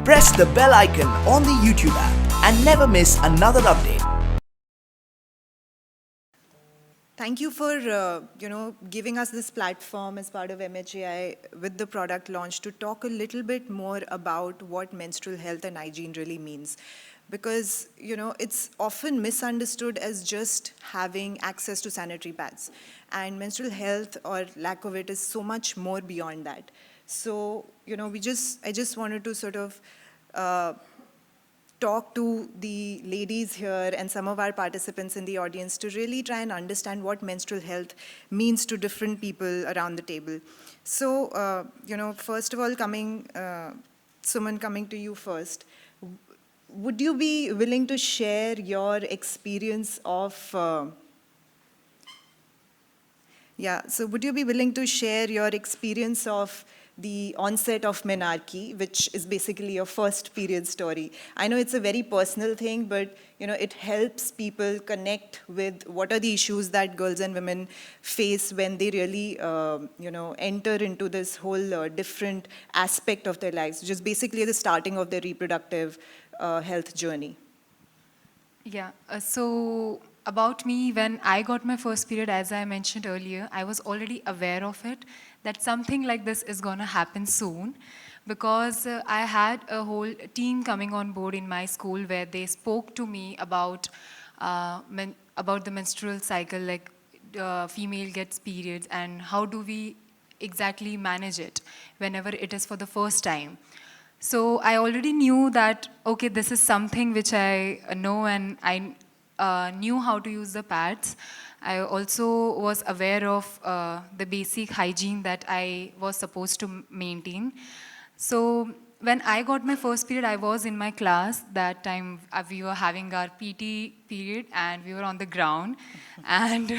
Press the bell icon on the YouTube app and never miss another update. Thank you for giving us this platform as part of MHAI with the product launch to talk a little bit more about what menstrual health and hygiene really means. Because it's often misunderstood as just having access to sanitary pads, and menstrual health or lack of it is so much more beyond that. So I just wanted to sort of talk to the ladies here and some of our participants in the audience to really try and understand what menstrual health means to different people around the table. So, first of all, Suman, coming to you first, would you be willing to share your experience of, would you be willing to share your experience of the onset of menarche, which is basically your first period story? I know it's a very personal thing, but it helps people connect with what are the issues that girls and women face when they really enter into this whole different aspect of their lives, which is basically the starting of their reproductive health journey. Yeah, so about me, when I got my first period, as I mentioned earlier, I was already aware of it, that something like this is going to happen soon, because I had a whole team coming on board in my school where they spoke to me about the menstrual cycle, like female gets periods and how do we exactly manage it whenever it is for the first time. So I already knew that, okay, this is something which I know, and I knew how to use the pads. I also was aware of the basic hygiene that I was supposed to maintain. So when I got my first period, I was in my class. That time we were having our PT period and we were on the ground. And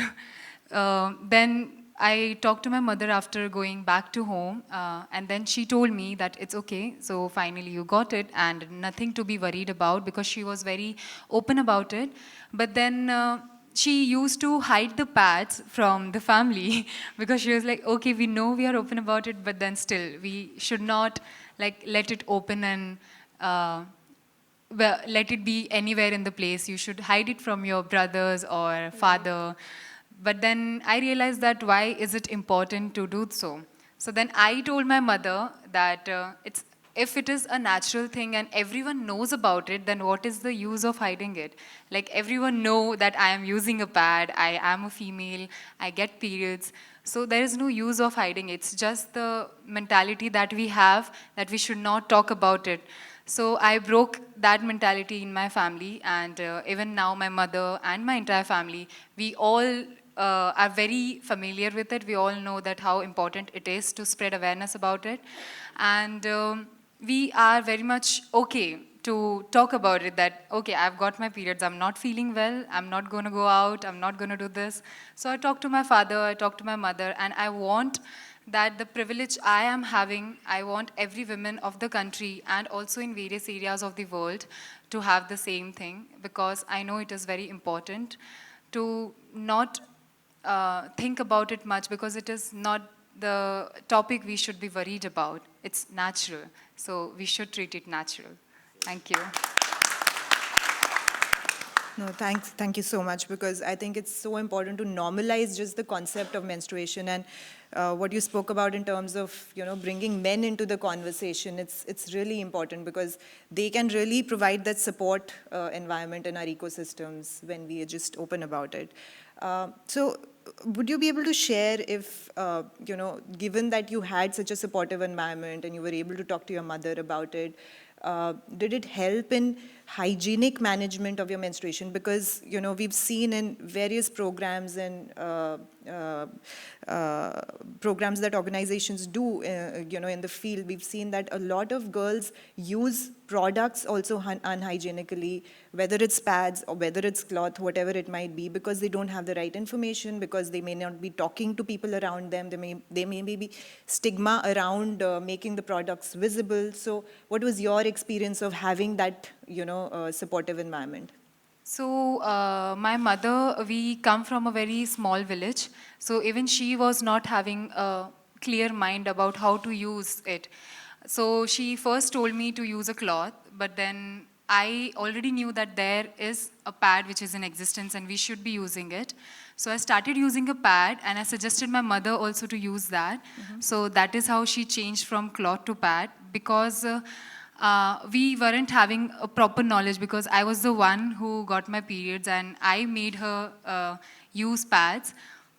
then I talked to my mother after going back to home, and then she told me that it's okay, so finally you got it and nothing to be worried about, because she was very open about it. But then she used to hide the pads from the family because she was like, okay, we know we are open about it, but then still we should not let it open and let it be anywhere in the place. You should hide it from your brothers or father. But then I realized that why is it important to do so? So then I told my mother that if it is a natural thing and everyone knows about it, then what is the use of hiding it? Like, everyone know that I am using a pad, I am a female, I get periods. So there is no use of hiding. It's just the mentality that we have that we should not talk about it. So I broke that mentality in my family, and even now my mother and my entire family, we all are very familiar with it. We all know that how important it is to spread awareness about it. And we are very much okay to talk about it, that, okay, I've got my periods, I'm not feeling well, I'm not going to go out, I'm not going to do this. So I talked to my father, I talked to my mother, and I want that the privilege I am having, I want every woman of the country and also in various areas of the world to have the same thing, because I know it is very important to not think about it much, because it is not the topic we should be worried about. It's natural, so we should treat it natural. Thank you. No, thank you so much, because I think it's so important to normalize just the concept of menstruation, and what you spoke about in terms of bringing men into the conversation. It's really important because they can really provide that support environment in our ecosystems when we are just open about it. So would you be able to share if, given that you had such a supportive environment and you were able to talk to your mother about it, did it help in hygienic management of your menstruation? Because we've seen in various programs and programs that organizations do in the field, we've seen that a lot of girls use products also unhygienically, whether it's pads or whether it's cloth, whatever it might be, because they don't have the right information, because they may not be talking to people around them, there may be stigma around making the products visible. So what was your experience of having that supportive environment? So my mother, we come from a very small village, so even she was not having a clear mind about how to use it. So she first told me to use a cloth, but then I already knew that there is a pad which is in existence and we should be using it. So I started using a pad and I suggested my mother also to use that. So that is how she changed from cloth to pad, because we weren't having a proper knowledge, because I was the one who got my periods and I made her use pads.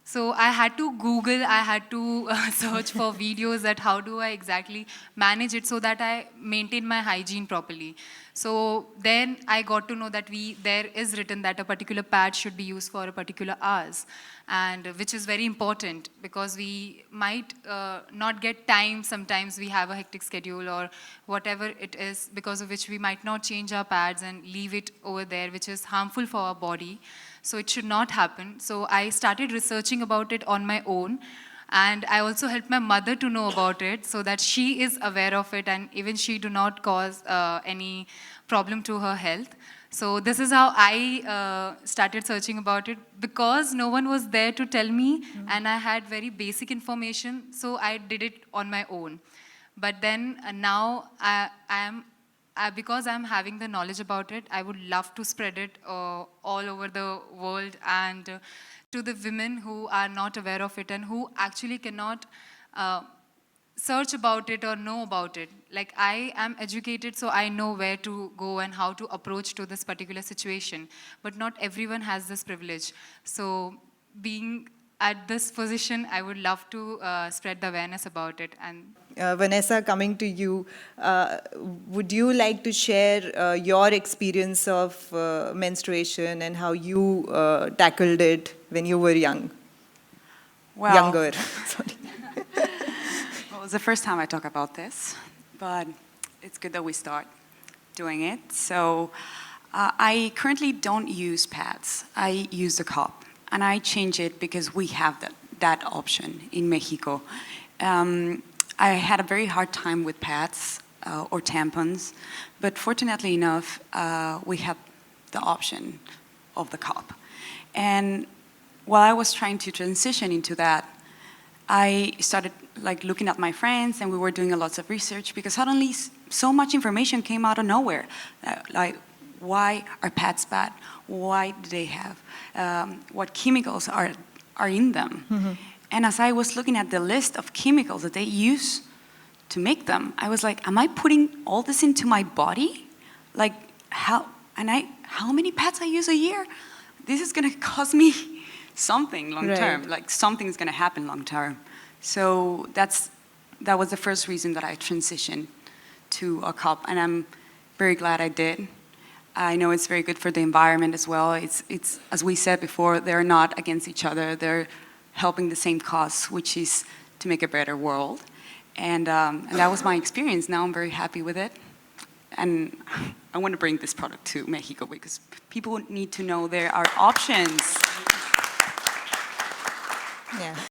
So I had to Google, I had to search for videos that how do I exactly manage it so that I maintain my hygiene properly. So then I got to know that there is written that a particular pad should be used for a particular hours, and which is very important because we might not get time. Sometimes we have a hectic schedule or whatever it is, because of which we might not change our pads and leave it over there, which is harmful for our body. So it should not happen. So I started researching about it on my own. And I also helped my mother to know about it so that she is aware of it and even she do not cause any problem to her health. So this is how I started searching about it, because no one was there to tell me and I had very basic information. So I did it on my own. But then now because I'm having the knowledge about it, I would love to spread it all over the world and to the women who are not aware of it and who actually cannot search about it or know about it. Like, I am educated, so I know where to go and how to approach to this particular situation. But not everyone has this privilege. So being at this position, I would love to spread the awareness about it. And Vanessa, coming to you, would you like to share your experience of menstruation and how you tackled it when you were young? Well, Younger, sorry. Well, it's the first time I talk about this, but it's good that we start doing it. So I currently don't use pads. I use the cup, and I change it because we have that option in Mexico. I had a very hard time with pads or tampons, but fortunately enough, we have the option of the cup. And while I was trying to transition into that, I started looking at my friends, and we were doing lots of research because suddenly so much information came out of nowhere. Like, why are pads bad? Why do they have? What chemicals are in them? Mm-hmm. And as I was looking at the list of chemicals that they use to make them, I was like, am I putting all this into my body? Like, how many pads I use a year? This is gonna cost me something long term. Right. Like, something's gonna happen long term. So that was the first reason that I transitioned to a cup, and I'm very glad I did. I know it's very good for the environment as well. It's as we said before, they're not against each other. They're helping the same cause, which is to make a better world. And that was my experience. Now I'm very happy with it. And I want to bring this product to Mexico because people need to know there are options. Yeah.